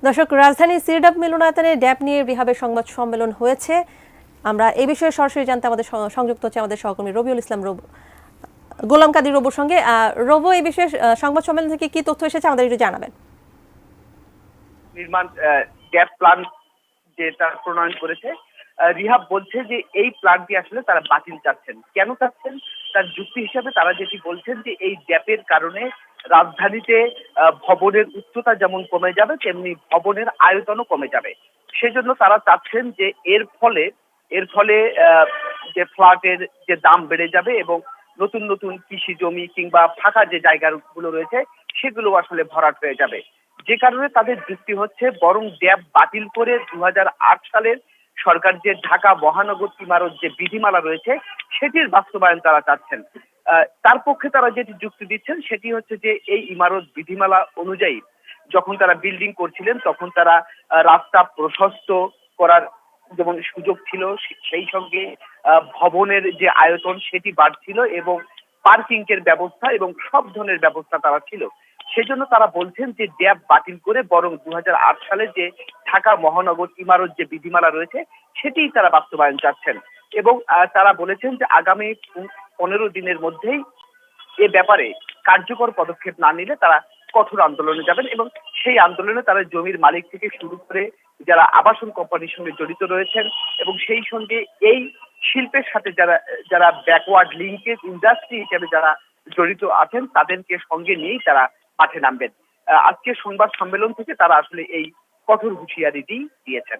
দর্শক, রাজধানীর সিরডাপ মিলনায়তনে ড্যাব নিয়ে রিহাবের সংবাদ সম্মেলন হয়েছে। আমরা এই বিষয়ে সরাসরি জানতে আমাদের সংযুক্ত হচ্ছে আমাদের সহকর্মী রবিউল ইসলাম গোলাম কাদির রবুর সঙ্গে। রবু, এই বিষয়ে সংবাদ সম্মেলন থেকে কি তথ্য এসেছে আমাদের একটু জানাবেন। নির্মাণ ড্যাব প্ল্যান যেটা প্রণয়ন করেছে, রিহাব বলছে যে এই প্ল্যানটি আসলে তারা বাতিল চাচ্ছেন। কেন চাচ্ছেন তার যুক্তি হিসাবে তারা যেটি বলছেন যে এই ড্যাপের কারণে রাজধানীতে ভবনের উচ্চতা যেমন কমে যাবে তেমনি ভবনের আয়তনও কমে যাবে। সেজন্য তারা চাচ্ছেন যে এর ফলে যে ফ্ল্যাটের যে দাম বেড়ে যাবে এবং নতুন নতুন কৃষি জমি কিংবা ফাঁকা যে জায়গাগুলো রয়েছে সেগুলো আসলে ভরাট হয়ে যাবে। যে কারণে তাদের যুক্তি হচ্ছে বরং ড্যাব বাতিল করে 2008 সালের সরকার যে ঢাকা মহানগর ইমারত যে বিধিমালা রয়েছে সেটির বাস্তবায়ন তারা চাচ্ছেন। তার পক্ষে তারা যেটি যুক্তি দিচ্ছেন সেটি হচ্ছে যে এই ইমারত বিধিমালা অনুযায়ী যখন তারা বিল্ডিং করছিলেন তখন তারা রাস্তা প্রশস্ত করার যেমন সুযোগ ছিল, সেই সঙ্গে ভবনের যে আয়তন সেটি বাড়ছিল এবং পার্কিং এর ব্যবস্থা এবং সব ধরনের ব্যবস্থা তারা ছিল। সেজন্য তারা বলছেন যে ড্যাব বাতিল করে বরং 2008 সালে যে ঢাকা মহানগর ইমারত যে বিধিমালা রয়েছে সেটিই তারা বাস্তবায়ন চাচ্ছেন। এবং তারা বলেছেন যে আগামী 15 দিনের মধ্যেই এ ব্যাপারে কার্যকর পদক্ষেপ না নিলে তারা কঠোর আন্দোলনে যাবেন এবং সেই আন্দোলনে তারা জমির মালিক থেকে শুরু করে যারা আবাসন কোম্পানির সঙ্গে জড়িত রয়েছেন এবং সেই সঙ্গে এই শিল্পের সাথে যারা যারা ব্যাকওয়ার্ড লিঙ্কেজ ইন্ডাস্ট্রি হিসেবে যারা জড়িত আছেন তাদেরকে সঙ্গে নিয়েই তারা মাঠে নামবেন। আজকে সংবাদ সম্মেলন থেকে তারা আসলে এই কঠোর হুঁশিয়ারিটি দিয়েছেন।